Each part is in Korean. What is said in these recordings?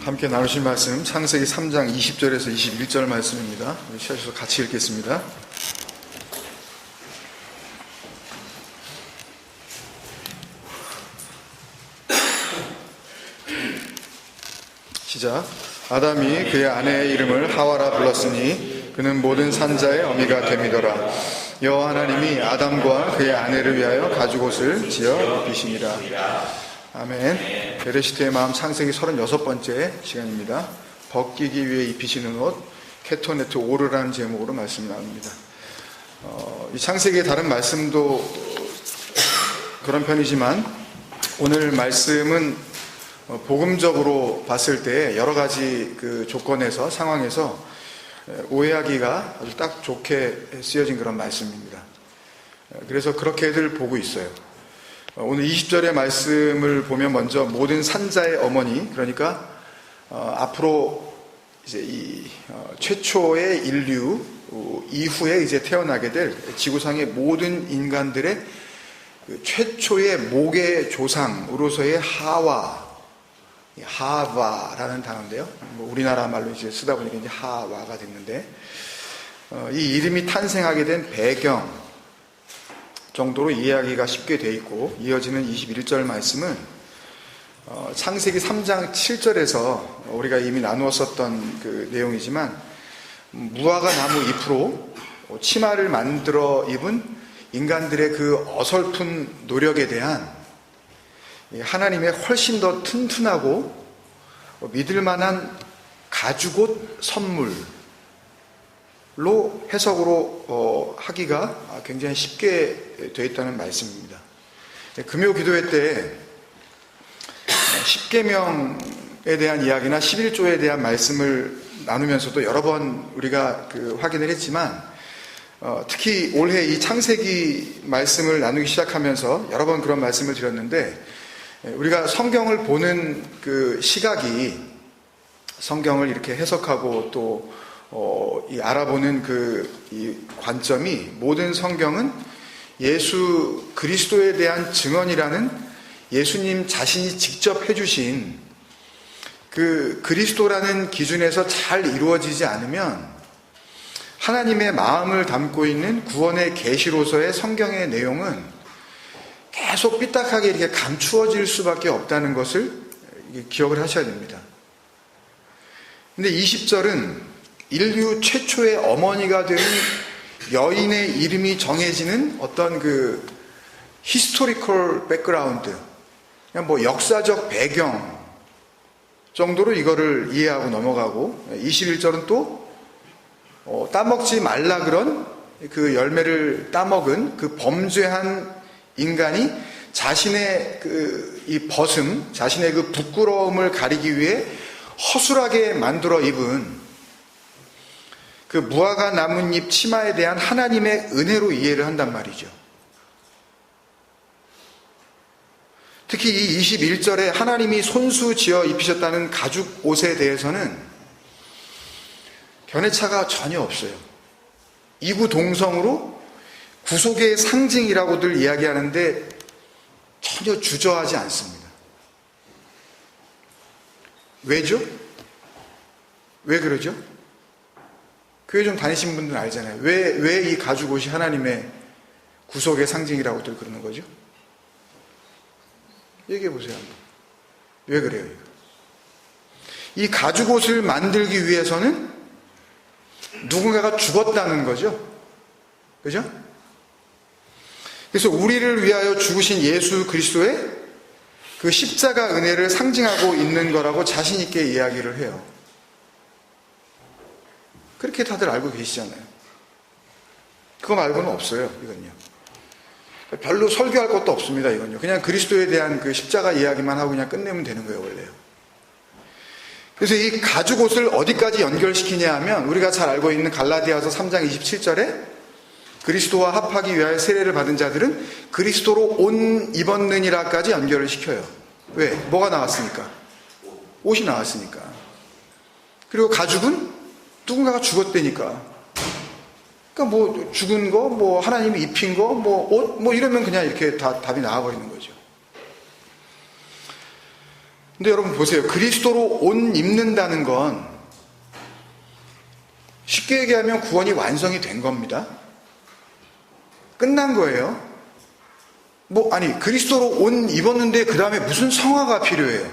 함께 나누실 말씀 창세기 3장 20절에서 21절 말씀입니다. 시하셔서 같이 읽겠습니다. 시작. 아담이 그의 아내의 이름을 하와라 불렀으니 그는 모든 산자의 어미가 됨이더라. 여호와 하나님이 아담과 그의 아내를 위하여 가죽옷을 지어 입히시니라. 아멘. 베레시트의 마음 창세기 36번째 시간입니다. 벗기기 위해 입히시는 옷, 케토네트 오르라는 제목으로 말씀 나눕니다. 이 창세기의 다른 말씀도 그런 편이지만 오늘 말씀은 복음적으로 봤을 때 여러 가지 그 조건에서 상황에서 오해하기가 아주 딱 좋게 쓰여진 그런 말씀입니다. 그래서 그렇게들 보고 있어요. 오늘 20절의 말씀을 보면 먼저 모든 산자의 어머니, 그러니까 앞으로 이제 최초의 인류 이후에 이제 태어나게 될 지구상의 모든 인간들의 그 최초의 목의 조상으로서의 하와라는 단어인데요. 우리나라 말로 이제 쓰다 보니까 이제 하와가 됐는데, 이 이름이 탄생하게 된 배경 정도로 이해하기가 쉽게 돼 있고, 이어지는 21절 말씀은 창세기 3장 7절에서 우리가 이미 나누었었던 그 내용이지만, 무화과 나무 잎으로 치마를 만들어 입은 인간들의 그 어설픈 노력에 대한 하나님의 훨씬 더 튼튼하고 믿을 만한 가죽옷 선물로 해석으로 하기가 굉장히 쉽게 되어 있다는 말씀입니다. 금요 기도회 때 10계명에 대한 이야기나 11조에 대한 말씀을 나누면서도 여러 번 우리가 확인을 했지만, 특히 올해 이 창세기 말씀을 나누기 시작하면서 여러 번 그런 말씀을 드렸는데, 우리가 성경을 보는 그 시각이, 성경을 이렇게 해석하고 또 알아보는 이 관점이, 모든 성경은 예수 그리스도에 대한 증언이라는 예수님 자신이 직접 해주신 그 그리스도라는 기준에서 잘 이루어지지 않으면 하나님의 마음을 담고 있는 구원의 계시로서의 성경의 내용은 계속 삐딱하게 이렇게 감추어질 수밖에 없다는 것을 기억을 하셔야 됩니다. 근데 20절은 인류 최초의 어머니가 되는 여인의 이름이 정해지는 어떤 그 히스토리컬 백그라운드, 그냥 역사적 배경 정도로 이거를 이해하고 넘어가고, 21절은 또 따먹지 말라 그런 그 열매를 따먹은 그 범죄한 인간이 자신의 이 벗음, 자신의 그 부끄러움을 가리기 위해 허술하게 만들어 입은 그 무화과 나뭇잎 치마에 대한 하나님의 은혜로 이해를 한단 말이죠. 특히 이 21절에 하나님이 손수 지어 입히셨다는 가죽 옷에 대해서는 견해차가 전혀 없어요. 이구동성으로 구속의 상징이라고들 이야기하는데 전혀 주저하지 않습니다. 왜죠? 왜 그러죠? 교회 좀 다니신 분들은 알잖아요. 왜 이 가죽옷이 하나님의 구속의 상징이라고들 그러는 거죠? 얘기해 보세요. 왜 그래요? 이 가죽옷을 만들기 위해서는 누군가가 죽었다는 거죠. 그죠? 그래서 우리를 위하여 죽으신 예수 그리스도의 그 십자가 은혜를 상징하고 있는 거라고 자신 있게 이야기를 해요. 그렇게 다들 알고 계시잖아요. 그거 말고는 없어요, 이건요. 별로 설교할 것도 없습니다, 이건요. 그냥 그리스도에 대한 그 십자가 이야기만 하고 그냥 끝내면 되는 거예요, 원래요. 그래서 이 가죽옷을 어디까지 연결시키냐 하면, 우리가 잘 알고 있는 갈라디아서 3장 27절에 그리스도와 합하기 위하여 세례를 받은 자들은 그리스도로 옷 입었느니라까지 연결을 시켜요. 왜? 뭐가 나왔으니까? 옷이 나왔으니까. 그리고 가죽은 누군가가 죽었다니까. 그러니까 죽은 거, 하나님이 입힌 거, 옷, 이러면 그냥 이렇게 다 답이 나와버리는 거죠. 근데 여러분 보세요. 그리스도로 옷 입는다는 건 쉽게 얘기하면 구원이 완성이 된 겁니다. 끝난 거예요. 그리스도로 옷 입었는데 그 다음에 무슨 성화가 필요해요?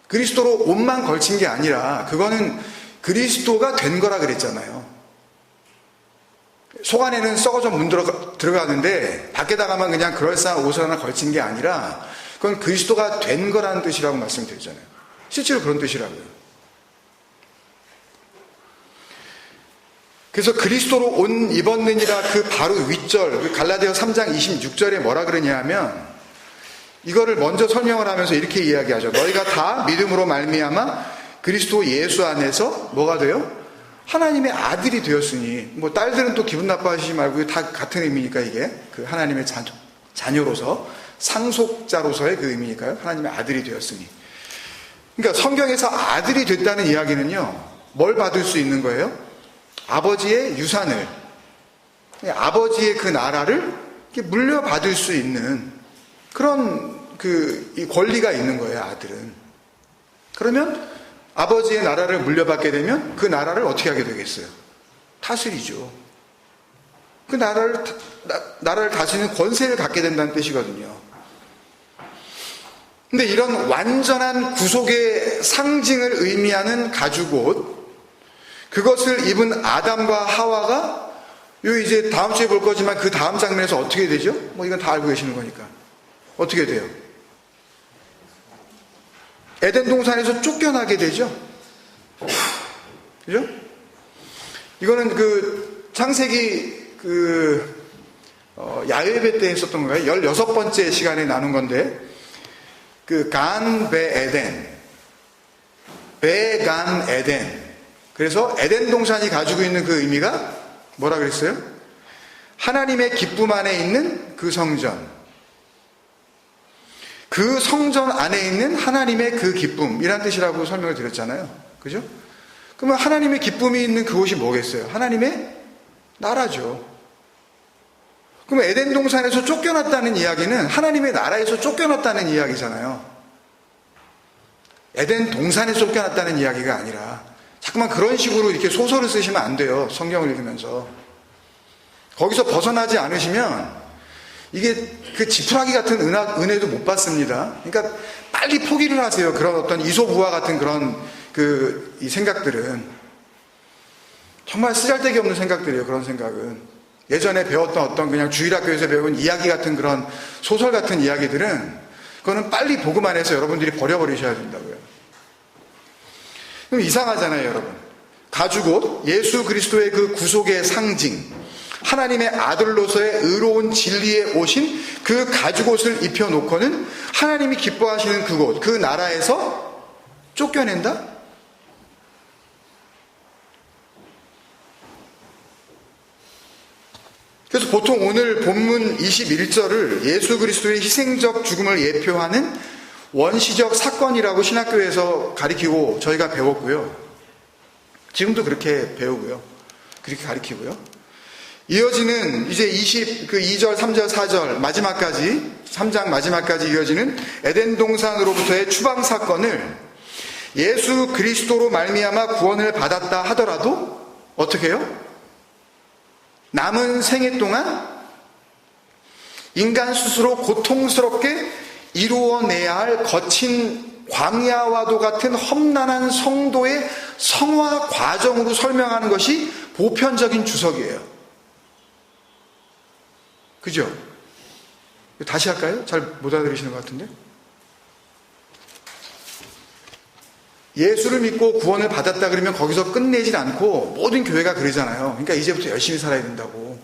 그리스도로 옷만 걸친 게 아니라 그거는 그리스도가 된 거라 그랬잖아요. 속 안에는 썩어져 들어가는데 밖에다가만 그냥 그럴싸한 옷을 하나 걸친 게 아니라 그건 그리스도가 된 거라는 뜻이라고 말씀드렸잖아요. 실제로 그런 뜻이라고요. 그래서 그리스도로 옷 입었느니라 그 바로 윗절, 갈라디아 3장 26절에 뭐라 그러냐 하면 이거를 먼저 설명을 하면서 이렇게 이야기하죠. 너희가 다 믿음으로 말미암아 그리스도 예수 안에서 뭐가 돼요? 하나님의 아들이 되었으니, 딸들은 또 기분 나빠하시지 말고 다 같은 의미니까 이게 그 하나님의 자녀로서 상속자로서의 그 의미니까요. 하나님의 아들이 되었으니. 그러니까 성경에서 아들이 됐다는 이야기는요, 뭘 받을 수 있는 거예요? 아버지의 유산을, 아버지의 그 나라를 물려받을 수 있는 그런 이 권리가 있는 거예요, 아들은. 그러면 아버지의 나라를 물려받게 되면 그 나라를 어떻게 하게 되겠어요? 다스리죠. 그 나라를 다스리는 권세를 갖게 된다는 뜻이거든요. 근데 이런 완전한 구속의 상징을 의미하는 가죽옷, 그것을 입은 아담과 하와가 이제 다음 주에 볼 거지만 그 다음 장면에서 어떻게 되죠? 이건 다 알고 계시는 거니까. 어떻게 돼요? 에덴 동산에서 쫓겨나게 되죠? 그죠? 이거는 창세기 야훼배 때 했었던 건가요? 16번째 시간에 나눈 건데, 간 베간 에덴. 그래서 에덴 동산이 가지고 있는 그 의미가 뭐라 그랬어요? 하나님의 기쁨 안에 있는 그 성전. 그 성전 안에 있는 하나님의 그 기쁨이란 뜻이라고 설명을 드렸잖아요. 그죠? 그러면 하나님의 기쁨이 있는 그곳이 뭐겠어요? 하나님의 나라죠. 그럼 에덴 동산에서 쫓겨났다는 이야기는 하나님의 나라에서 쫓겨났다는 이야기잖아요. 에덴 동산에서 쫓겨났다는 이야기가 아니라, 자꾸만 그런 식으로 이렇게 소설을 쓰시면 안 돼요. 성경을 읽으면서. 거기서 벗어나지 않으시면 이게 그 지푸라기 같은 은혜도 못 받습니다. 그러니까 빨리 포기를 하세요. 그런 어떤 이솝우화 같은 그런 이 생각들은. 정말 쓰잘데기 없는 생각들이에요. 그런 생각은. 예전에 배웠던 어떤 그냥 주일학교에서 배운 이야기 같은 그런 소설 같은 이야기들은 그거는 빨리 보고만 해서 여러분들이 버려버리셔야 된다고요. 그럼 이상하잖아요, 여러분. 가죽옷, 예수 그리스도의 그 구속의 상징, 하나님의 아들로서의 의로운 진리에 오신 그 가죽옷을 입혀놓고는 하나님이 기뻐하시는 그곳, 그 나라에서 쫓겨낸다? 그래서 보통 오늘 본문 21절을 예수 그리스도의 희생적 죽음을 예표하는 원시적 사건이라고 신학교에서 가리키고 저희가 배웠고요. 지금도 그렇게 배우고요. 그렇게 가리키고요. 이어지는 이제 2절, 3절, 4절 마지막까지, 3장 마지막까지 이어지는 에덴 동산으로부터의 추방 사건을 예수 그리스도로 말미암아 구원을 받았다 하더라도 어떻게 해요? 남은 생애 동안 인간 스스로 고통스럽게 이루어내야 할 거친 광야와도 같은 험난한 성도의 성화 과정으로 설명하는 것이 보편적인 주석이에요. 그죠? 다시 할까요? 잘 못 알아들으시는 것 같은데? 예수를 믿고 구원을 받았다 그러면 거기서 끝내질 않고 모든 교회가 그러잖아요. 그러니까 이제부터 열심히 살아야 된다고.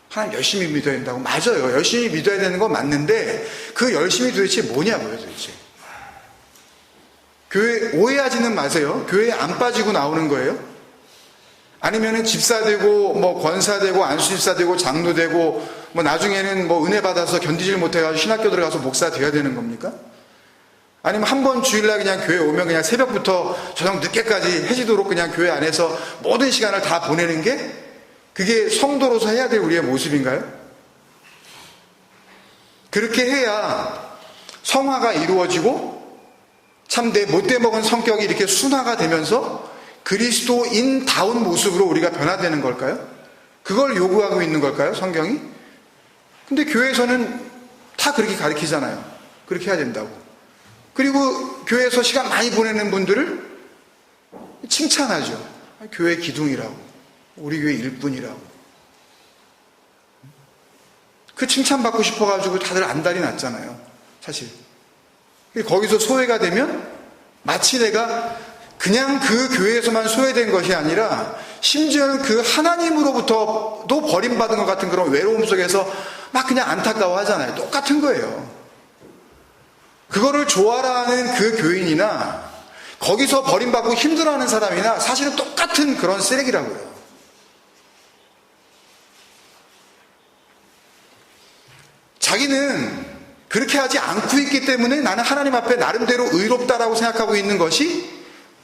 하나님 열심히 믿어야 된다고. 맞아요. 열심히 믿어야 되는 건 맞는데 그 열심히 도대체 뭐냐고요, 도대체. 교회 오해하지는 마세요. 교회에 안 빠지고 나오는 거예요? 아니면은 집사 되고 권사 되고 안수집사 되고 장로 되고 나중에는 은혜 받아서 견디질 못해가지고 신학교 들어가서 목사 되어야 되는 겁니까? 아니면 한 번 주일날 그냥 교회 오면 그냥 새벽부터 저녁 늦게까지 해지도록 그냥 교회 안에서 모든 시간을 다 보내는 게 그게 성도로서 해야 될 우리의 모습인가요? 그렇게 해야 성화가 이루어지고 참 내 못돼 먹은 성격이 이렇게 순화가 되면서 그리스도인다운 모습으로 우리가 변화되는 걸까요? 그걸 요구하고 있는 걸까요? 성경이? 근데 교회에서는 다 그렇게 가르치잖아요. 그렇게 해야 된다고. 그리고 교회에서 시간 많이 보내는 분들을 칭찬하죠. 교회 기둥이라고. 우리 교회 일꾼이라고. 그 칭찬받고 싶어가지고 다들 안달이 났잖아요. 사실. 거기서 소외가 되면 마치 내가 그냥 그 교회에서만 소외된 것이 아니라 심지어는 그 하나님으로부터도 버림받은 것 같은 그런 외로움 속에서 막 그냥 안타까워 하잖아요. 똑같은 거예요. 그거를 좋아라 하는 그 교인이나 거기서 버림받고 힘들어하는 사람이나 사실은 똑같은 그런 쓰레기라고요. 자기는 그렇게 하지 않고 있기 때문에 나는 하나님 앞에 나름대로 의롭다라고 생각하고 있는 것이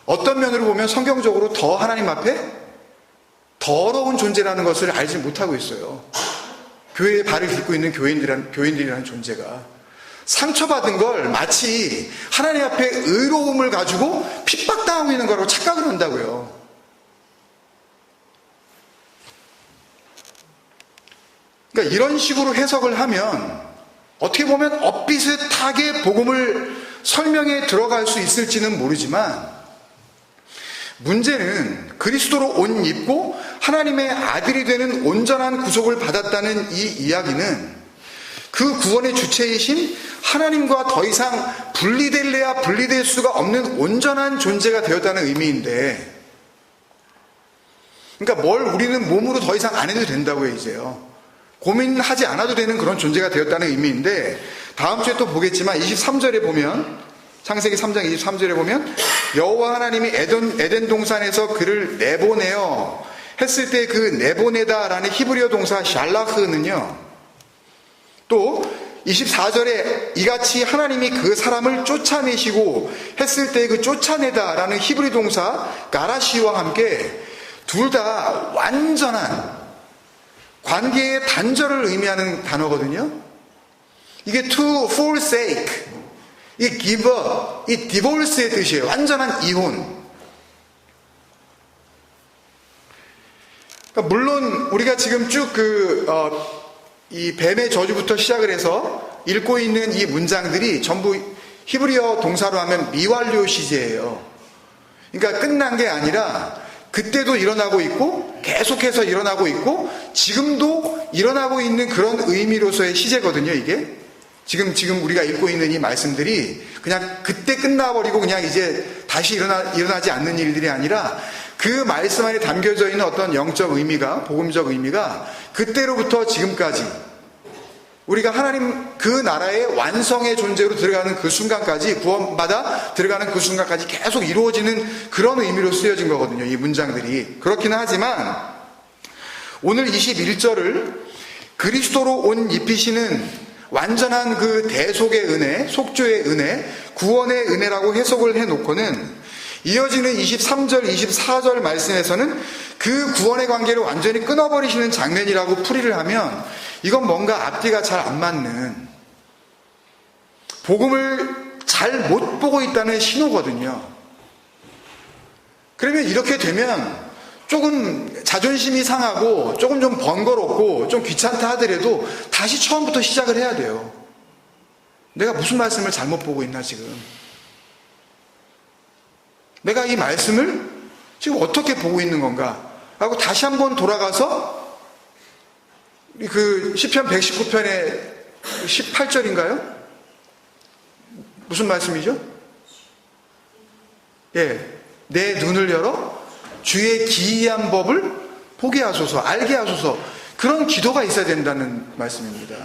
어떤 면으로 보면 성경적으로 더 하나님 앞에 더러운 존재라는 것을 알지 못하고 있어요. 교회에 발을 딛고 있는 교인들이라는 존재가 상처받은 걸 마치 하나님 앞에 의로움을 가지고 핍박당하고 있는 거라고 착각을 한다고요. 그러니까 이런 식으로 해석을 하면 어떻게 보면 엇비슷하게 복음을 설명해 들어갈 수 있을지는 모르지만 문제는 그리스도로 옷 입고 하나님의 아들이 되는 온전한 구속을 받았다는 이 이야기는 그 구원의 주체이신 하나님과 더 이상 분리될래야 분리될 수가 없는 온전한 존재가 되었다는 의미인데, 그러니까 뭘 우리는 몸으로 더 이상 안 해도 된다고요. 이제요. 고민하지 않아도 되는 그런 존재가 되었다는 의미인데, 다음 주에 또 보겠지만 23절에 보면, 창세기 3장 23절에 보면 여호와 하나님이 에덴 동산에서 그를 내보내어 했을 때 그 내보내다라는 히브리어 동사 샬라흐는요, 또 24절에 이같이 하나님이 그 사람을 쫓아내시고 했을 때 그 쫓아내다라는 히브리 동사 가라시와 함께 둘 다 완전한 관계의 단절을 의미하는 단어거든요. 이게 to forsake, 이 give up, 이 divorce의 뜻이에요. 완전한 이혼. 그러니까 물론 우리가 지금 쭉 이 뱀의 저주부터 시작을 해서 읽고 있는 이 문장들이 전부 히브리어 동사로 하면 미완료 시제예요. 그러니까 끝난 게 아니라 그때도 일어나고 있고 계속해서 일어나고 있고 지금도 일어나고 있는 그런 의미로서의 시제거든요. 이게 지금 우리가 읽고 있는 이 말씀들이 그냥 그때 끝나버리고 그냥 이제 다시 일어나지 않는 일들이 아니라 그 말씀 안에 담겨져 있는 어떤 영적 의미가, 복음적 의미가 그때로부터 지금까지 우리가 하나님 그 나라의 완성의 존재로 들어가는 그 순간까지, 구원받아 들어가는 그 순간까지 계속 이루어지는 그런 의미로 쓰여진 거거든요. 이 문장들이. 그렇기는 하지만 오늘 21절을 그리스도로 옷 입히시는 완전한 그 대속의 은혜, 속죄의 은혜, 구원의 은혜라고 해석을 해놓고는 이어지는 23절, 24절 말씀에서는 그 구원의 관계를 완전히 끊어버리시는 장면이라고 풀이를 하면 이건 뭔가 앞뒤가 잘 안 맞는, 복음을 잘 못 보고 있다는 신호거든요. 그러면 이렇게 되면 조금 자존심이 상하고 조금 좀 번거롭고 좀 귀찮다 하더라도 다시 처음부터 시작을 해야 돼요. 내가 무슨 말씀을 잘못 보고 있나 지금. 내가 이 말씀을 지금 어떻게 보고 있는 건가 하고 다시 한번 돌아가서 그 시편 119편의 18절인가요? 무슨 말씀이죠? 예, 내 눈을 열어 주의 기이한 법을 보게 하소서, 알게 하소서. 그런 기도가 있어야 된다는 말씀입니다.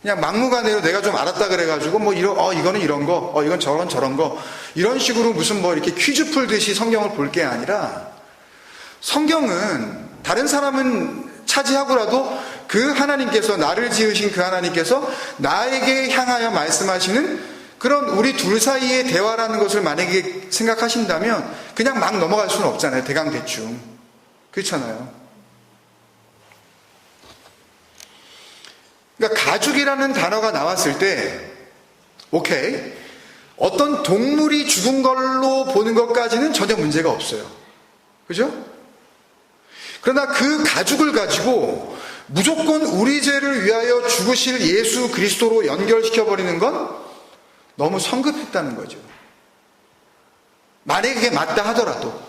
그냥 막무가내로 내가 좀 알았다 그래가지고 이거는 이런 거, 이건 저런 거, 이런 식으로 무슨 이렇게 퀴즈 풀듯이 성경을 볼 게 아니라, 성경은 다른 사람은 차지하고라도 그 하나님께서, 나를 지으신 그 하나님께서 나에게 향하여 말씀하시는 그런 우리 둘 사이의 대화라는 것을 만약에 생각하신다면 그냥 막 넘어갈 수는 없잖아요. 대강대충. 그렇잖아요. 그러니까 가죽이라는 단어가 나왔을 때, 오케이, 어떤 동물이 죽은 걸로 보는 것까지는 전혀 문제가 없어요. 그죠? 그러나 그 가죽을 가지고 무조건 우리 죄를 위하여 죽으실 예수 그리스도로 연결시켜버리는 건 너무 성급했다는 거죠. 만약에 그게 맞다 하더라도.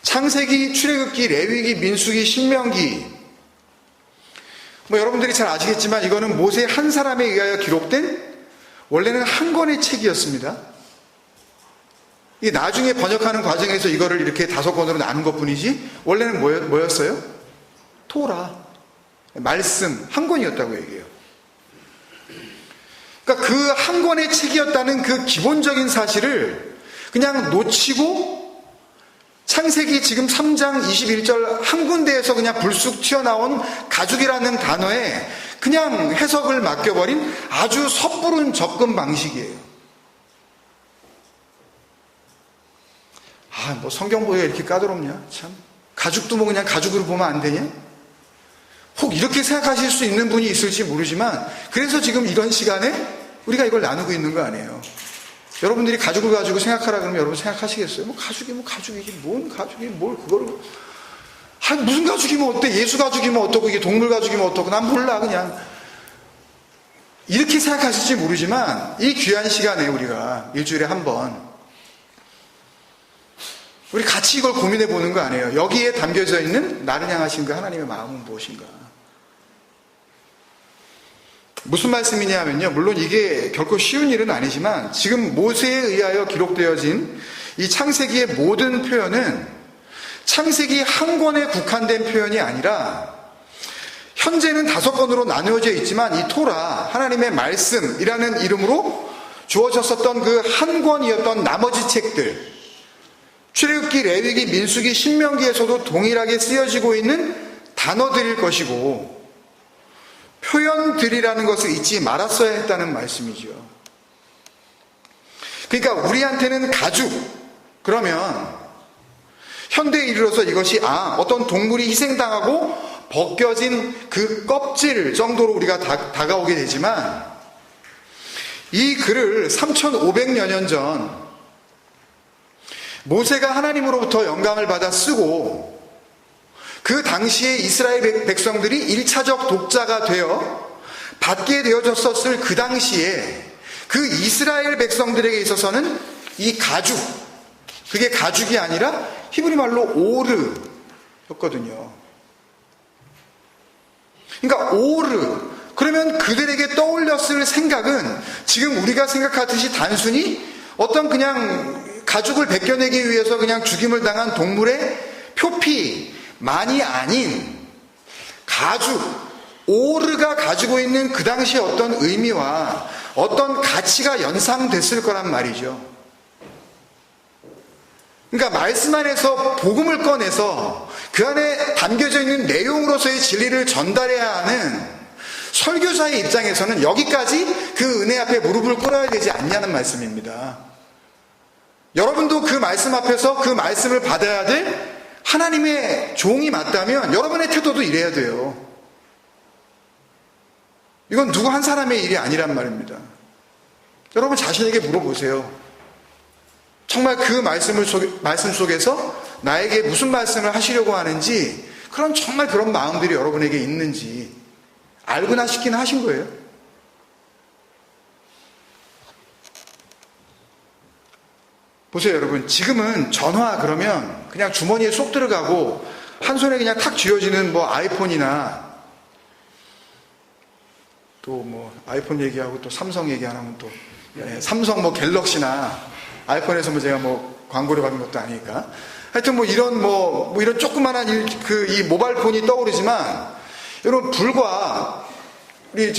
창세기, 출애굽기, 레위기, 민수기, 신명기, 여러분들이 잘 아시겠지만 이거는 모세 한 사람에 의하여 기록된 원래는 한 권의 책이었습니다. 이 나중에 번역하는 과정에서 이거를 이렇게 5권으로 나눈 것뿐이지 원래는 뭐였어요? 토라, 말씀 한 권이었다고 얘기해요. 그러니까 그 한 권의 책이었다는 그 기본적인 사실을 그냥 놓치고 창세기 지금 3장 21절 한 군데에서 그냥 불쑥 튀어나온 가죽이라는 단어에 그냥 해석을 맡겨버린 아주 섣부른 접근 방식이에요. 뭐 성경 보기가 이렇게 까다롭냐? 참. 가죽도 뭐 그냥 가죽으로 보면 안 되냐? 혹 이렇게 생각하실 수 있는 분이 있을지 모르지만 그래서 지금 이런 시간에 우리가 이걸 나누고 있는 거 아니에요. 여러분들이 가죽을 가지고 생각하라 그러면 여러분 생각하시겠어요? 가죽이지 뭔 가죽이 뭘 그거를 무슨 가죽이면 어때? 예수 가죽이면 어떻고 이게 동물 가죽이면 어떻고 난 몰라 그냥 이렇게 생각하실지 모르지만 이 귀한 시간에 우리가 일주일에 한 번 우리 같이 이걸 고민해 보는 거 아니에요. 여기에 담겨져 있는 나를 향하신 그 하나님의 마음은 무엇인가? 무슨 말씀이냐 하면요. 물론 이게 결코 쉬운 일은 아니지만 지금 모세에 의하여 기록되어진 이 창세기의 모든 표현은 창세기 한 권에 국한된 표현이 아니라 현재는 5권으로 나누어져 있지만 이 토라, 하나님의 말씀이라는 이름으로 주어졌었던 그 한 권이었던 나머지 책들, 출애굽기, 레위기, 민수기, 신명기에서도 동일하게 쓰여지고 있는 단어들일 것이고 표현들이라는 것을 잊지 말았어야 했다는 말씀이죠. 그러니까 우리한테는 가죽, 그러면 현대에 이르러서 이것이 어떤 동물이 희생당하고 벗겨진 그 껍질 정도로 우리가 다가오게 되지만 이 글을 3500여 년 전 모세가 하나님으로부터 영감을 받아 쓰고 그 당시에 이스라엘 백성들이 1차적 독자가 되어 받게 되어졌었을 그 당시에 그 이스라엘 백성들에게 있어서는 이 가죽, 그게 가죽이 아니라 히브리 말로 오르였거든요. 그러니까 오르, 그러면 그들에게 떠올렸을 생각은 지금 우리가 생각하듯이 단순히 어떤 그냥 가죽을 벗겨내기 위해서 그냥 죽임을 당한 동물의 표피만이 아닌 가죽, 오르가 가지고 있는 그 당시의 어떤 의미와 어떤 가치가 연상됐을 거란 말이죠. 그러니까 말씀 안에서 복음을 꺼내서 그 안에 담겨져 있는 내용으로서의 진리를 전달해야 하는 설교자의 입장에서는 여기까지 그 은혜 앞에 무릎을 꿇어야 되지 않냐는 말씀입니다. 여러분도 그 말씀 앞에서 그 말씀을 받아야 될 하나님의 종이 맞다면 여러분의 태도도 이래야 돼요. 이건 누구 한 사람의 일이 아니란 말입니다. 여러분 자신에게 물어보세요. 정말 그 말씀 속에서 나에게 무슨 말씀을 하시려고 하는지, 정말 그런 마음들이 여러분에게 있는지 알고나 싶긴 하신 거예요. 보세요, 여러분. 지금은 전화 그러면 그냥 주머니에 쏙 들어가고 한 손에 그냥 탁 쥐어지는 아이폰이나 또 아이폰 얘기하고 또 삼성 얘기 안 하면 또 삼성 갤럭시나 아이폰에서 제가 광고를 받은 것도 아니니까 하여튼 이런 조그만한 이 모바일폰이 떠오르지만 여러분 불과 우리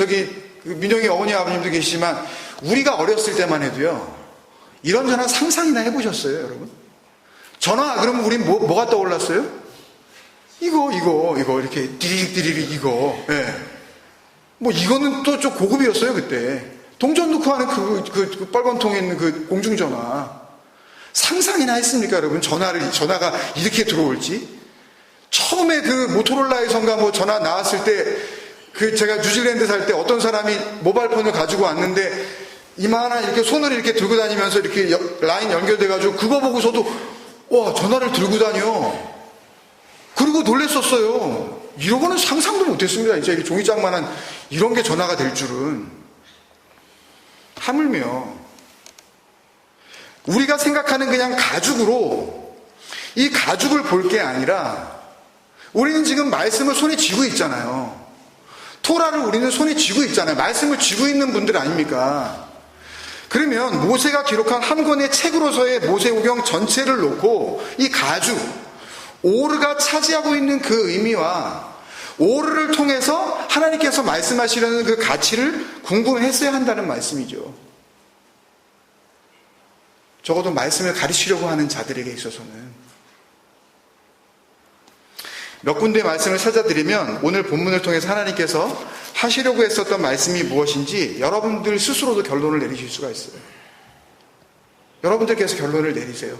민영이 어머니 아버님도 계시지만 우리가 어렸을 때만 해도요 이런 전화 상상이나 해보셨어요, 여러분? 전화 그러면 우린 뭐가 떠올랐어요? 이거 이렇게 디리릭 이거. 예. 이거는 또 좀 고급이었어요 그때. 동전 넣고 하는 그 빨간 통에 있는 그 공중전화. 상상이나 했습니까, 여러분? 전화가 이렇게 들어올지? 처음에 그 모토로라에선가 전화 나왔을 때, 제가 뉴질랜드 살 때 어떤 사람이 모바일폰을 가지고 왔는데, 이만한 이렇게 손을 이렇게 들고 다니면서 이렇게 라인 연결돼가지고 그거 보고서도 와, 전화를 들고 다녀. 그리고 놀랬었어요. 이런 거는 상상도 못했습니다. 진짜 이게 종이장만한 이런 게 전화가 될 줄은. 하물며 우리가 생각하는 그냥 가죽으로 이 가죽을 볼 게 아니라 우리는 지금 말씀을 손에 쥐고 있잖아요. 토라를 우리는 손에 쥐고 있잖아요. 말씀을 쥐고 있는 분들 아닙니까? 그러면 모세가 기록한 한 권의 책으로서의 모세오경 전체를 놓고 이 가죽, 오르가 차지하고 있는 그 의미와 오르를 통해서 하나님께서 말씀하시려는 그 가치를 궁금했어야 한다는 말씀이죠. 적어도 말씀을 가르치려고 하는 자들에게 있어서는. 몇 군데 말씀을 찾아드리면 오늘 본문을 통해서 하나님께서 하시려고 했었던 말씀이 무엇인지 여러분들 스스로도 결론을 내리실 수가 있어요. 여러분들께서 결론을 내리세요.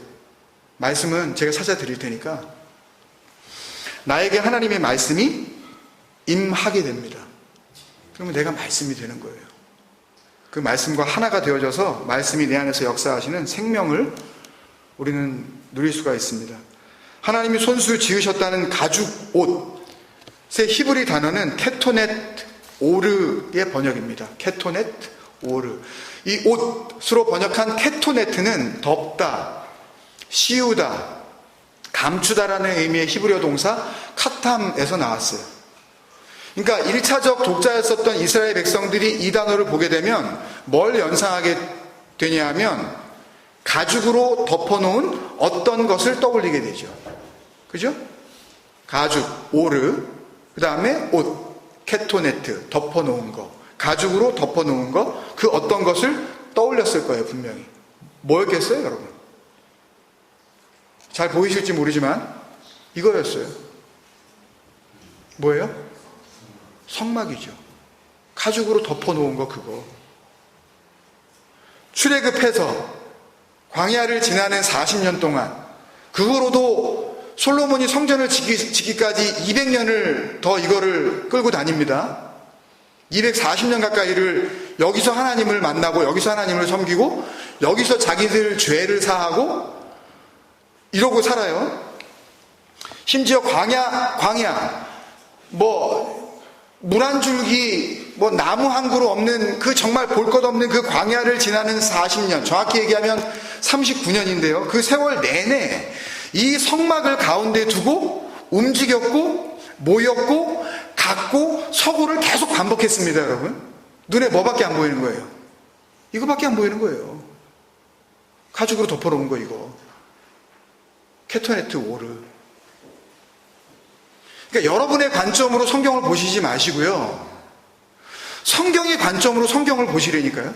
말씀은 제가 찾아드릴 테니까 나에게 하나님의 말씀이 임하게 됩니다. 그러면 내가 말씀이 되는 거예요. 그 말씀과 하나가 되어져서 말씀이 내 안에서 역사하시는 생명을 우리는 누릴 수가 있습니다. 하나님이 손수 지으셨다는 가죽 옷의 히브리 단어는 케토넷 오르의 번역입니다. 케토넷 오르. 이 옷으로 번역한 케토네트는 덮다, 씌우다, 감추다라는 의미의 히브리어 동사 카탐에서 나왔어요. 그러니까 1차적 독자였었던 이스라엘 백성들이 이 단어를 보게 되면 뭘 연상하게 되냐 하면 가죽으로 덮어놓은 어떤 것을 떠올리게 되죠. 그죠? 가죽, 오르, 그 다음에 옷, 케토네트, 덮어놓은 거, 가죽으로 덮어놓은 거, 그 어떤 것을 떠올렸을 거예요, 분명히. 뭐였겠어요, 여러분? 잘 보이실지 모르지만 이거였어요. 뭐예요? 성막이죠. 가죽으로 덮어놓은 거 그거. 출애굽해서 광야를 지나는 40년 동안 그거로도 솔로몬이 성전을 짓기까지 200년을 더 이거를 끌고 다닙니다. 240년 가까이를 여기서 하나님을 만나고 여기서 하나님을 섬기고 여기서 자기들 죄를 사하고 이러고 살아요. 심지어 광야 물 한 줄기 나무 한 그루 없는 그 정말 볼 것 없는 그 광야를 지나는 40년, 정확히 얘기하면 39년인데요. 그 세월 내내 이 성막을 가운데 두고 움직였고 모였고 갖고 서고를 계속 반복했습니다. 여러분, 눈에 뭐밖에 안 보이는 거예요? 이거밖에 안 보이는 거예요. 가죽으로 덮어놓은 거 이거. 케토네트 오르. 그러니까 여러분의 관점으로 성경을 보시지 마시고요, 성경의 관점으로 성경을 보시려니까요.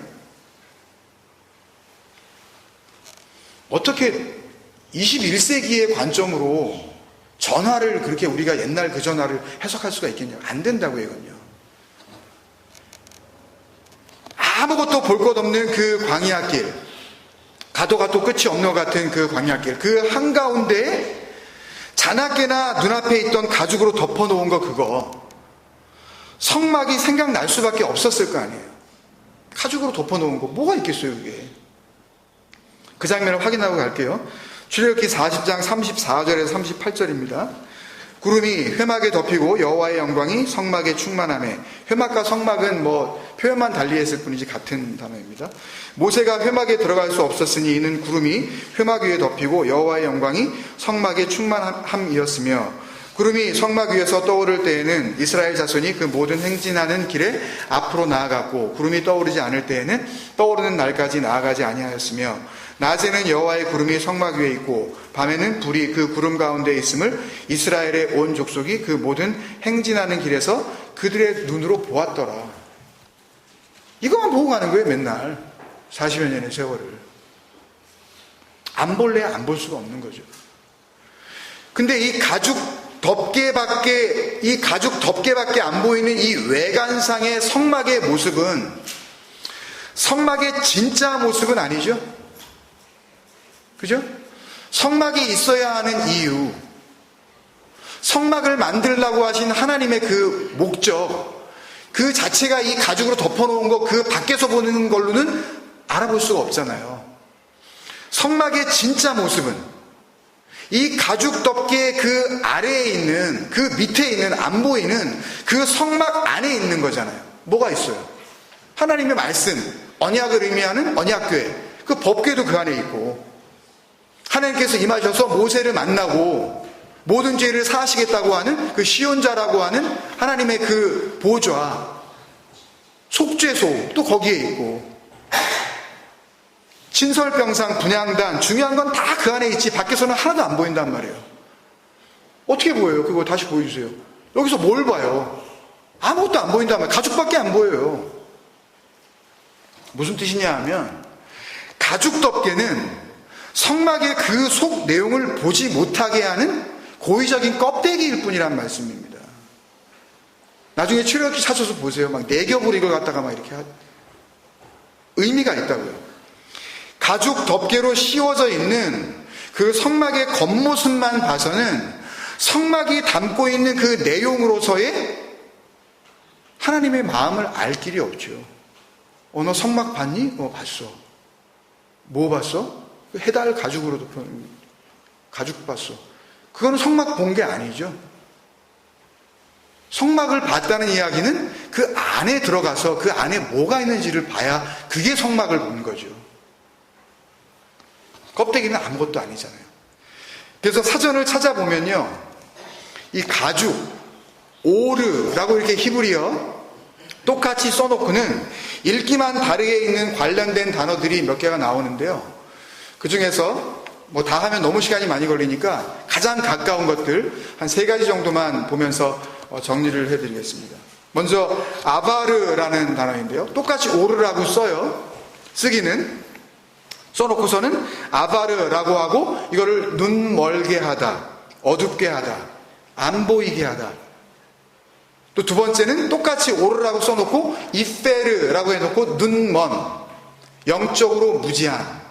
어떻게 21세기의 관점으로 전화를 그렇게 우리가 옛날 그 전화를 해석할 수가 있겠냐고. 안 된다고요, 이건요. 아무것도 볼 것 없는 그 광야길, 가도 끝이 없는 것 같은 그 광야길, 그 한가운데에 자나깨나 눈앞에 있던 가죽으로 덮어놓은 거 그거, 성막이 생각날 수밖에 없었을 거 아니에요. 가죽으로 덮어놓은 거 뭐가 있겠어요, 그게. 그 장면을 확인하고 갈게요. 출애굽기 40장 34절에서 38절입니다. 구름이 회막에 덮이고 여호와의 영광이 성막에 충만하매. 회막과 성막은 표현만 달리했을 뿐이지 같은 단어입니다. 모세가 회막에 들어갈 수 없었으니 이는 구름이 회막 위에 덮이고 여호와의 영광이 성막에 충만함이었으며, 구름이 성막 위에서 떠오를 때에는 이스라엘 자손이 그 모든 행진하는 길에 앞으로 나아갔고, 구름이 떠오르지 않을 때에는 떠오르는 날까지 나아가지 아니하였으며, 낮에는 여호와의 구름이 성막 위에 있고 밤에는 불이 그 구름 가운데 있음을 이스라엘의 온 족속이 그 모든 행진하는 길에서 그들의 눈으로 보았더라. 이것만 보고 가는 거예요, 맨날 40여 년의 세월을. 안 볼래 안 볼 수가 없는 거죠. 근데 이 가죽 덮개밖에 안 보이는 이 외관상의 성막의 모습은 성막의 진짜 모습은 아니죠. 그죠? 성막이 있어야 하는 이유, 성막을 만들려고 하신 하나님의 그 목적, 그 자체가 이 가죽으로 덮어놓은 거 그 밖에서 보는 걸로는 알아볼 수가 없잖아요. 성막의 진짜 모습은 이 가죽 덮개 그 아래에 있는, 그 밑에 있는, 안 보이는 그 성막 안에 있는 거잖아요. 뭐가 있어요? 하나님의 말씀, 언약을 의미하는 언약궤, 그 법궤도 그 안에 있고, 하나님께서 임하셔서 모세를 만나고 모든 죄를 사하시겠다고 하는 그 시온자라고 하는 하나님의 그 보좌, 속죄소 또 거기에 있고, 친설병상, 분향단, 중요한 건 다 그 안에 있지 밖에서는 하나도 안 보인단 말이에요. 어떻게 보여요? 그거 다시 보여주세요. 여기서 뭘 봐요? 아무것도 안 보인단 말이에요. 가죽밖에 안 보여요. 무슨 뜻이냐 하면, 가죽 덮개는 성막의 그 속 내용을 보지 못하게 하는 고의적인 껍데기일 뿐이란 말씀입니다. 나중에 출애굽기 찾아서 보세요. 막 4겹으로 이걸 갖다가 막 이렇게 의미가 있다고요. 가죽 덮개로 씌워져 있는 그 성막의 겉모습만 봐서는 성막이 담고 있는 그 내용으로서의 하나님의 마음을 알 길이 없죠. 너 성막 봤니? 봤어. 뭐 봤어? 해달 가죽으로 덮은 가죽 봤어. 그거는 성막 본 게 아니죠. 성막을 봤다는 이야기는 그 안에 들어가서 그 안에 뭐가 있는지를 봐야 그게 성막을 본 거죠. 껍데기는 아무것도 아니잖아요. 그래서 사전을 찾아보면요, 이 가죽, 오르라고 이렇게 히브리어 똑같이 써놓고는 읽기만 다르게 있는 관련된 단어들이 몇 개가 나오는데요. 그 중에서 뭐 다 하면 너무 시간이 많이 걸리니까 가장 가까운 것들 한 3가지 정도만 보면서 정리를 해드리겠습니다. 먼저 아바르라는 단어인데요. 똑같이 오르라고 써요. 써놓고서는 아바르라고 하고, 이거를 눈 멀게 하다, 어둡게 하다, 안 보이게 하다. 또 두 번째는 똑같이 오르라고 써놓고 이페르라고 해놓고 눈 먼, 영적으로 무지한.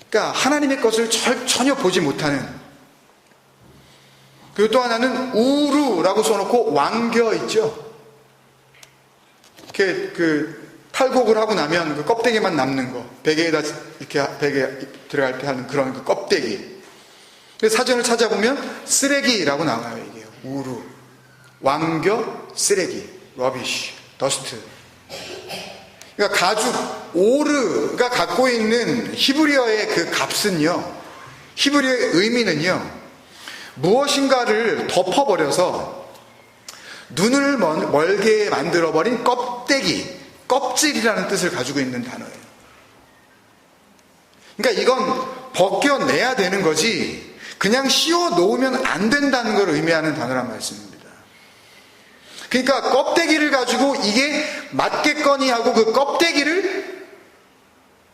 그러니까 하나님의 것을 전혀 보지 못하는. 그리고 또 하나는 우루라고 써놓고 왕겨 있죠. 이렇게 탈곡을 하고 나면 그 껍데기만 남는 거, 베개에다 이렇게 베개 들어갈 때 하는 그런 그 껍데기. 사전을 찾아보면 쓰레기라고 나와요. 이게 우루, 왕겨, 쓰레기, 러비쉬, 더스트. 그러니까 가죽, 오르가 갖고 있는 히브리어의 그 값은요, 히브리어의 의미는요, 무엇인가를 덮어버려서 눈을 멀게 만들어버린 껍데기, 껍질이라는 뜻을 가지고 있는 단어예요. 그러니까 이건 벗겨내야 되는 거지 그냥 씌워 놓으면 안 된다는 걸 의미하는 단어란 말씀입니다. 그러니까 껍데기를 가지고 이게 맞겠거니 하고 그 껍데기를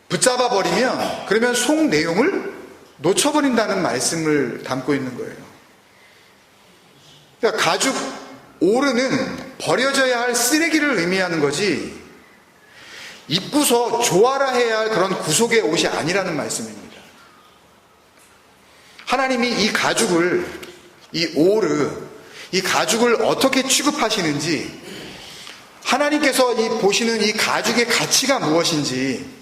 붙잡아 버리면, 그러면 속 내용을 놓쳐버린다는 말씀을 담고 있는 거예요. 그러니까 가죽 오르는 버려져야 할 쓰레기를 의미하는 거지, 입고서 조아라 해야 할 그런 구속의 옷이 아니라는 말씀입니다. 하나님이 이 가죽을, 이 오르, 이 가죽을 어떻게 취급하시는지, 하나님께서 보시는 이 가죽의 가치가 무엇인지,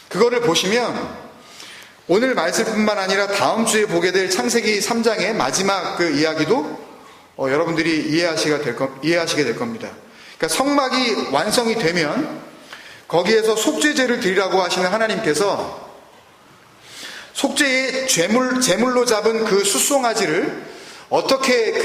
그거를 보시면 오늘 말씀뿐만 아니라 다음 주에 보게 될 창세기 3장의 마지막 그 이야기도 여러분들이 이해하시게 될 겁니다. 그러니까 성막이 완성이 되면 거기에서 속죄제를 드리라고 하시는 하나님께서 속죄의 제물로 잡은 그 숫송아지를 어떻게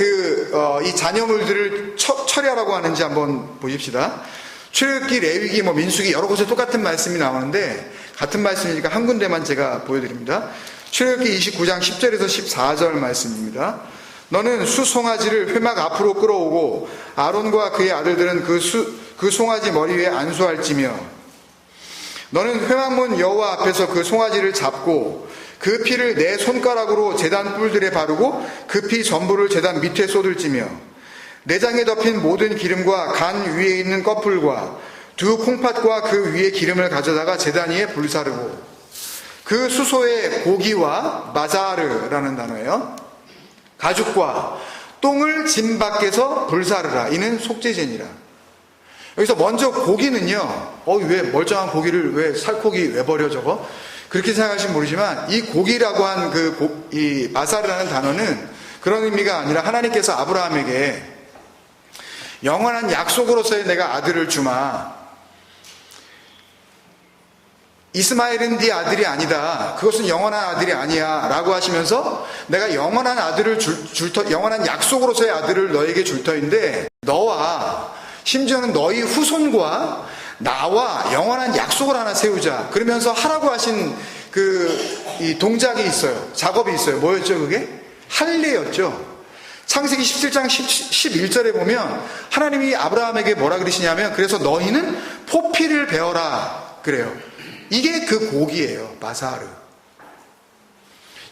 이 잔여물들을 처리하라고 하는지 한번 보십시다. 출애굽기, 레위기, 민수기 여러 곳에 똑같은 말씀이 나오는데, 같은 말씀이니까 한 군데만 제가 보여드립니다. 출애굽기 29장 10절에서 14절 말씀입니다. 너는 수송아지를 회막 앞으로 끌어오고 아론과 그의 아들들은 그 송아지 머리 위에 안수할지며, 너는 회막문 여호와 앞에서 그 송아지를 잡고 그 피를 내 손가락으로 제단 뿔들에 바르고 그 피 전부를 제단 밑에 쏟을지며, 내장에 덮인 모든 기름과 간 위에 있는 꺼풀과 두 콩팥과 그 위에 기름을 가져다가 제단 위에 불사르고, 그 수소의 고기와 마자르라는 단어예요. 가죽과 똥을 짐 밖에서 불사르라. 이는 속죄제니라. 여기서 먼저 고기는요, 왜 멀쩡한 고기를 왜 살코기 왜 버려 저거? 그렇게 생각하시면 모르지만 이 고기라고 한 이 마사르라는 단어는 그런 의미가 아니라 하나님께서 아브라함에게 영원한 약속으로서의 내가 아들을 주마. 이스마엘은 네 아들이 아니다. 그것은 영원한 아들이 아니야. 라고 하시면서 내가 영원한 아들을 영원한 약속으로서의 아들을 너에게 줄 터인데 너와 심지어는 너희 후손과 나와 영원한 약속을 하나 세우자. 그러면서 하라고 하신 이 동작이 있어요. 작업이 있어요. 뭐였죠 그게? 할례였죠. 창세기 17장 11절에 보면 하나님이 아브라함에게 뭐라 그러시냐면 그래서 너희는 포피를 베어라 그래요. 이게 그 고기예요. 마사르.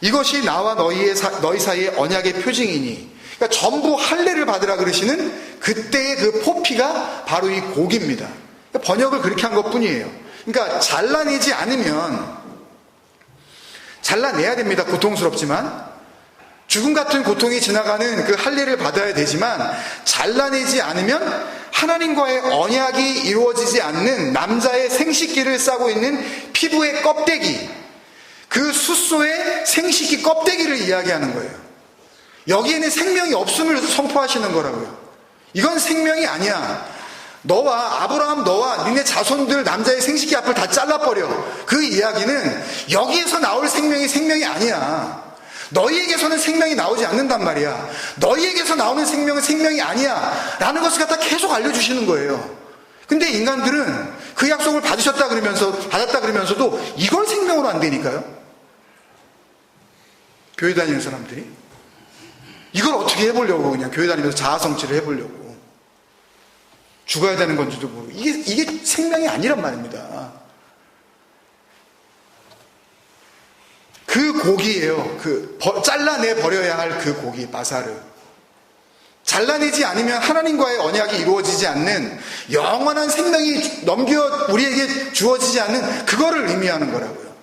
이것이 나와 너희 사이의 언약의 표징이니, 그러니까 전부 할례를 받으라 그러시는 그때의 그 포피가 바로 이 고기입니다. 그러니까 번역을 그렇게 한 것뿐이에요. 그러니까 잘라내지 않으면, 잘라내야 됩니다. 고통스럽지만 죽음 같은 고통이 지나가는 그 할례를 받아야 되지만 잘라내지 않으면 하나님과의 언약이 이루어지지 않는 남자의 생식기를 싸고 있는 피부의 껍데기, 그 숫소의 생식기 껍데기를 이야기하는 거예요. 여기에는 생명이 없음을 선포하시는 거라고요. 이건 생명이 아니야. 너와 아브라함, 너와 니네 자손들 남자의 생식기 앞을 다 잘라버려. 그 이야기는 여기에서 나올 생명이 아니야. 너희에게서는 생명이 나오지 않는단 말이야. 너희에게서 나오는 생명은 생명이 아니야 라는 것을 갖다 계속 알려주시는 거예요. 근데 인간들은 그 약속을 받았다 그러면서도 이걸 생명으로 안 되니까요. 교회 다니는 사람들이 이걸 어떻게 해보려고 그냥 교회 다니면서 자아성취를 해보려고 죽어야 되는 건지도 모르고 이게 생명이 아니란 말입니다. 그 고기예요. 잘라내 버려야 할 그 고기, 마사르. 잘라내지 않으면 하나님과의 언약이 이루어지지 않는 영원한 생명이 우리에게 주어지지 않는 그거를 의미하는 거라고요.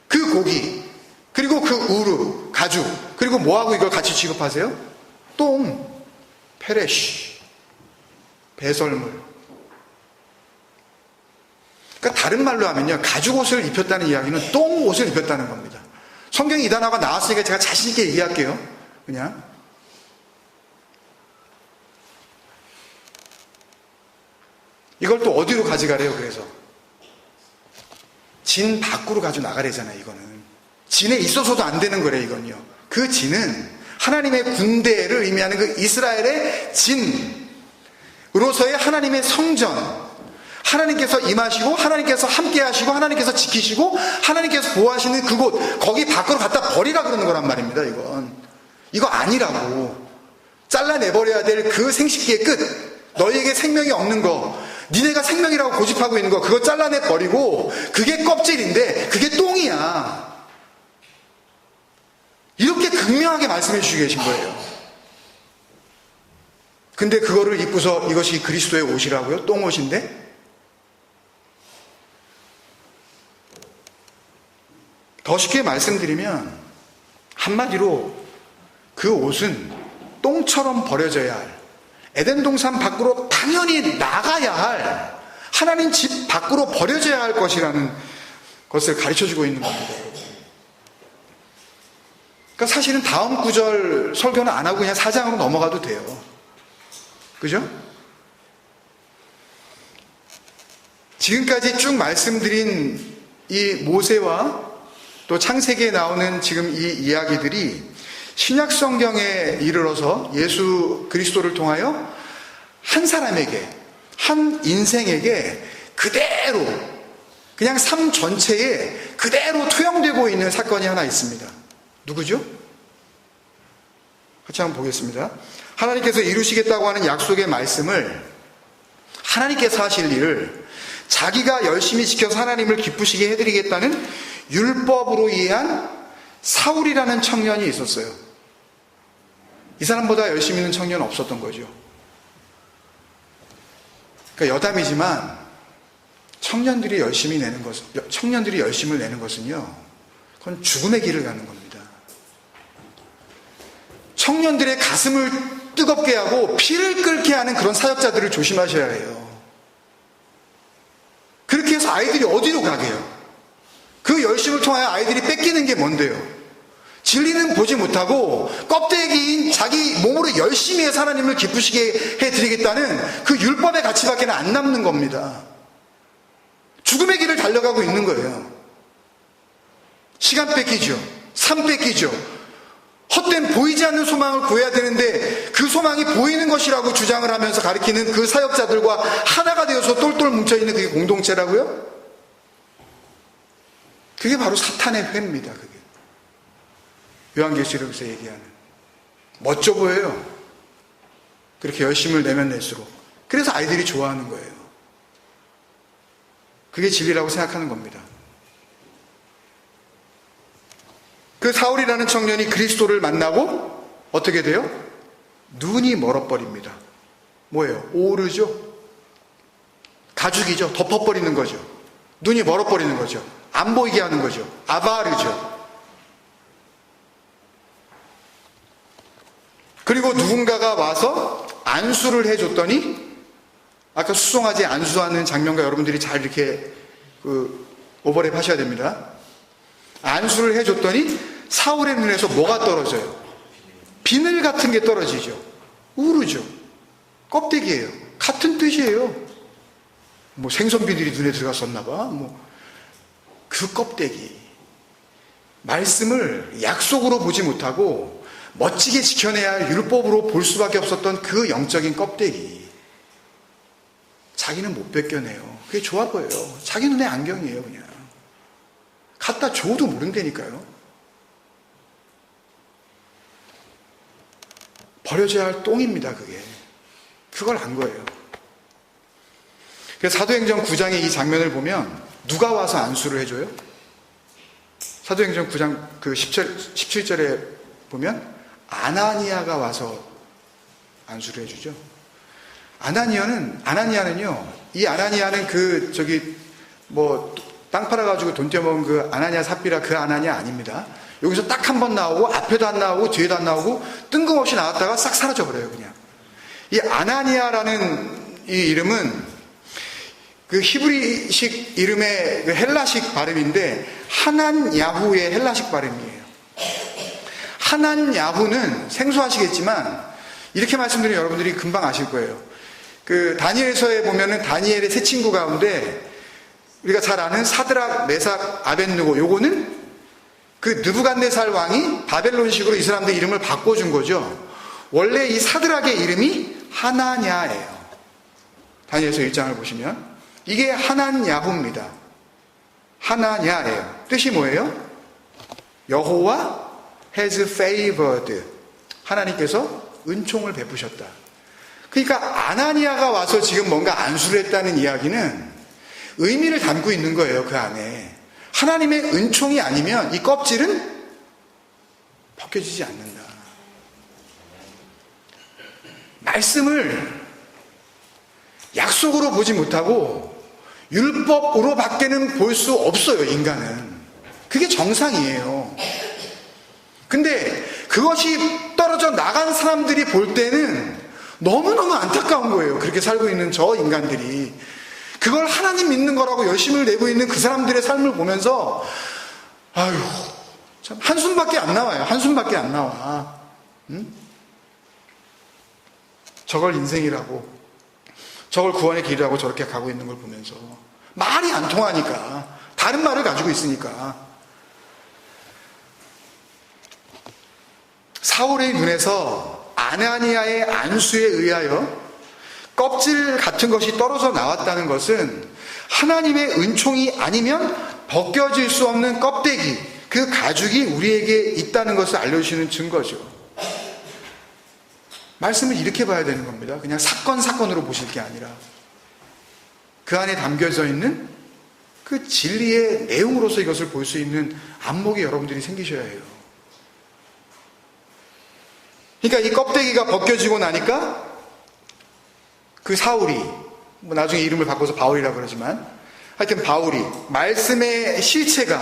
그 고기, 그리고 그 우르, 가죽, 그리고 뭐하고 이걸 같이 취급하세요? 똥, 페레쉬, 배설물. 그러니까 다른 말로 하면요, 가죽 옷을 입혔다는 이야기는 똥 옷을 입혔다는 겁니다. 성경이 이 단어가 나왔으니까 제가 자신있게 얘기할게요. 그냥. 이걸 또 어디로 가져가래요, 그래서? 진 밖으로 가져 나가래잖아요, 이거는. 진에 있어서도 안 되는 거래, 이건요. 그 진은 하나님의 군대를 의미하는 그 이스라엘의 진으로서의 하나님의 성전. 하나님께서 임하시고 하나님께서 함께 하시고 하나님께서 지키시고 하나님께서 보호하시는 그곳, 거기 밖으로 갖다 버리라 그러는 거란 말입니다. 이거 아니라고. 잘라내버려야 될 그 생식기의 끝, 너희에게 생명이 없는 거, 니네가 생명이라고 고집하고 있는 거, 그거 잘라내버리고 그게 껍질인데 그게 똥이야. 이렇게 극명하게 말씀해 주시고 계신 거예요. 근데 그거를 입고서 이것이 그리스도의 옷이라고요? 똥옷인데? 더 쉽게 말씀드리면 한마디로 그 옷은 똥처럼 버려져야 할, 에덴 동산 밖으로 당연히 나가야 할, 하나님 집 밖으로 버려져야 할 것이라는 것을 가르쳐주고 있는 겁니다. 그러니까 사실은 다음 구절 설교는 안 하고 그냥 4장으로 넘어가도 돼요. 그죠? 지금까지 쭉 말씀드린 이 모세와 또 창세기에 나오는 지금 이 이야기들이 신약 성경에 이르러서 예수 그리스도를 통하여 한 사람에게, 한 인생에게 그대로 그냥 삶 전체에 그대로 투영되고 있는 사건이 하나 있습니다. 누구죠? 같이 한번 보겠습니다. 하나님께서 이루시겠다고 하는 약속의 말씀을, 하나님께서 하실 일을 자기가 열심히 지켜서 하나님을 기쁘시게 해드리겠다는 율법으로 이해한 사울이라는 청년이 있었어요. 이 사람보다 열심히 있는 청년은 없었던 거죠. 그러니까 여담이지만 청년들이 열심을 내는 것은요, 그건 죽음의 길을 가는 겁니다. 청년들의 가슴을 뜨겁게 하고 피를 끓게 하는 그런 사역자들을 조심하셔야 해요. 그래서 아이들이 어디로 가게요? 그 열심을 통하여 아이들이 뺏기는 게 뭔데요? 진리는 보지 못하고 껍데기인 자기 몸으로 열심히 해서 하나님을 기쁘시게 해드리겠다는 그 율법의 가치밖에 안 남는 겁니다. 죽음의 길을 달려가고 있는 거예요. 시간 뺏기죠. 삶 뺏기죠. 헛된 보이지 않는 소망을 구해야 되는데 그 소망이 보이는 것이라고 주장을 하면서 가리키는 그 사역자들과 하나가 되어서 똘똘 뭉쳐있는 그게 공동체라고요? 그게 바로 사탄의 회입니다. 그게 요한계시록에서 얘기하는. 멋져 보여요. 그렇게 열심을 내면 낼수록. 그래서 아이들이 좋아하는 거예요. 그게 진리라고 생각하는 겁니다. 그 사울이라는 청년이 그리스도를 만나고 어떻게 돼요? 눈이 멀어버립니다. 뭐예요? 오르죠? 가죽이죠? 덮어버리는 거죠. 눈이 멀어버리는 거죠. 안 보이게 하는 거죠. 아바르죠. 그리고 누군가가 와서 안수를 해줬더니 아까 수송아지 안수하는 장면과 여러분들이 잘 이렇게 오버랩 하셔야 됩니다. 안수를 해줬더니 사울의 눈에서 뭐가 떨어져요? 비늘 같은 게 떨어지죠. 우르죠. 껍데기예요. 같은 뜻이에요. 뭐 생선비늘이 눈에 들어갔었나 봐. 그 껍데기. 말씀을 약속으로 보지 못하고 멋지게 지켜내야 할 율법으로 볼 수밖에 없었던 그 영적인 껍데기. 자기는 못 벗겨내요. 그게 좋아 보여요. 자기 눈에 안경이에요, 그냥. 갖다 줘도 모른다니까요. 버려져야 할 똥입니다, 그게. 그걸 안 거예요. 그래서 사도행전 9장의 이 장면을 보면 누가 와서 안수를 해줘요? 사도행전 9장 그 17절에 보면 아나니아가 와서 안수를 해주죠. 아나니아는요, 이 아나니아는 땅 팔아가지고 돈 떼먹은 그 아나니아 삽비라 그 아나니아 아닙니다. 여기서 딱 한 번 나오고 앞에도 안 나오고 뒤에도 안 나오고 뜬금없이 나왔다가 싹 사라져버려요, 그냥. 이 아나니아라는 이 이름은 그 히브리식 이름의 그 헬라식 발음인데 하난야후의 헬라식 발음이에요. 하난야후는 생소하시겠지만 이렇게 말씀드리면 여러분들이 금방 아실 거예요. 그 다니엘서에 보면은 다니엘의 세 친구 가운데 우리가 잘 아는 사드락, 메삭, 아벳느고, 요거는 그 느부갓네살 왕이 바벨론식으로 이 사람들 이름을 바꿔준 거죠. 원래 이 사드락의 이름이 하나냐예요. 다니엘서 1장을 보시면 이게 하난야후입니다. 하나냐예요. 뜻이 뭐예요? 여호와 has favored. 하나님께서 은총을 베푸셨다. 그러니까 아나니아가 와서 지금 뭔가 안수를 했다는 이야기는 의미를 담고 있는 거예요. 그 안에 하나님의 은총이 아니면 이 껍질은 벗겨지지 않는다. 말씀을 약속으로 보지 못하고 율법으로 밖에는 볼 수 없어요. 인간은 그게 정상이에요. 근데 그것이 떨어져 나간 사람들이 볼 때는 너무너무 안타까운 거예요. 그렇게 살고 있는 저 인간들이 그걸 하나님 믿는 거라고 열심을 내고 있는 그 사람들의 삶을 보면서 아유, 참 한숨밖에 안 나와요. 한숨밖에 안 나와. 응? 저걸 인생이라고, 저걸 구원의 길이라고 저렇게 가고 있는 걸 보면서 말이 안 통하니까, 다른 말을 가지고 있으니까. 사울의 눈에서 아나니아의 안수에 의하여 껍질 같은 것이 떨어져 나왔다는 것은 하나님의 은총이 아니면 벗겨질 수 없는 껍데기, 그 가죽이 우리에게 있다는 것을 알려주시는 증거죠. 말씀을 이렇게 봐야 되는 겁니다. 그냥 사건으로 보실 게 아니라 그 안에 담겨져 있는 그 진리의 내용으로서 이것을 볼 수 있는 안목이 여러분들이 생기셔야 해요. 그러니까 이 껍데기가 벗겨지고 나니까 그 사울이, 나중에 이름을 바꿔서 바울이라고 그러지만 하여튼 바울이 말씀의 실체가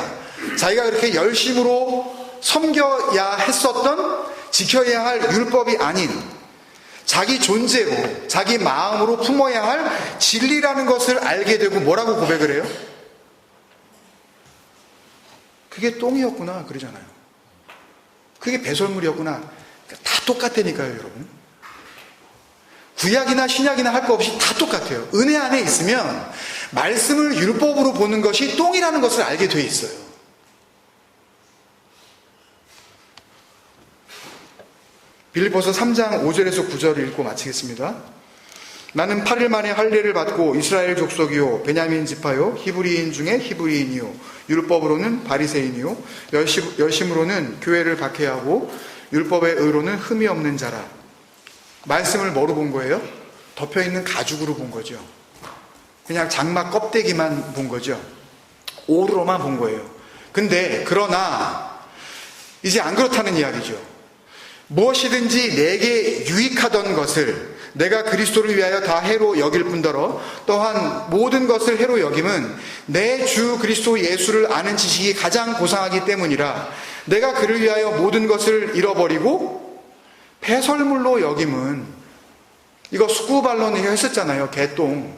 자기가 그렇게 열심으로 섬겨야 했었던, 지켜야 할 율법이 아닌 자기 존재로, 자기 마음으로 품어야 할 진리라는 것을 알게 되고 뭐라고 고백을 해요? 그게 똥이었구나 그러잖아요. 그게 배설물이었구나. 다 똑같다니까요, 여러분. 구약이나 신약이나 할 거 없이 다 똑같아요. 은혜 안에 있으면 말씀을 율법으로 보는 것이 똥이라는 것을 알게 돼 있어요. 빌립보서 3장 5절에서 9절을 읽고 마치겠습니다. 나는 8일 만에 할례를 받고 이스라엘 족속이요 베냐민 지파요 히브리인 중에 히브리인이요 율법으로는 바리새인이요 열심으로는 교회를 박해하고 율법의 의로는 흠이 없는 자라. 말씀을 뭐로 본 거예요? 덮여있는 가죽으로 본 거죠. 그냥 장막 껍데기만 본 거죠. 오로만 본 거예요. 근데 그러나 이제 안 그렇다는 이야기죠. 무엇이든지 내게 유익하던 것을 내가 그리스도를 위하여 다 해로 여길 뿐더러 또한 모든 것을 해로 여김은 내 주 그리스도 예수를 아는 지식이 가장 고상하기 때문이라. 내가 그를 위하여 모든 것을 잃어버리고 배설물로 여김은, 이거 스쿠발론이 했었잖아요. 개똥.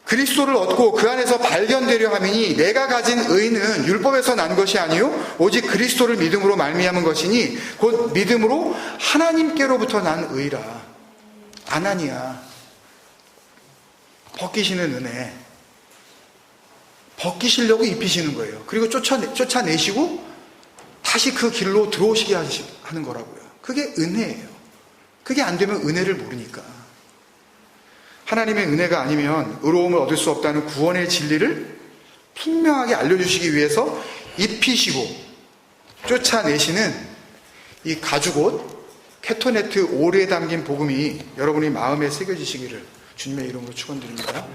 그리스도를 얻고 그 안에서 발견되려 함이니 내가 가진 의는 율법에서 난 것이 아니요 오직 그리스도를 믿음으로 말미암은 것이니 곧 믿음으로 하나님께로부터 난 의라. 아나니아, 벗기시는 은혜, 벗기시려고 입히시는 거예요. 그리고 쫓아내시고 다시 그 길로 들어오시게 하는 거라고요. 그게 은혜예요. 그게 안 되면 은혜를 모르니까. 하나님의 은혜가 아니면 의로움을 얻을 수 없다는 구원의 진리를 분명하게 알려주시기 위해서 입히시고 쫓아내시는 이 가죽옷 케토네트 오류에 담긴 복음이 여러분이 마음에 새겨지시기를 주님의 이름으로 축원드립니다.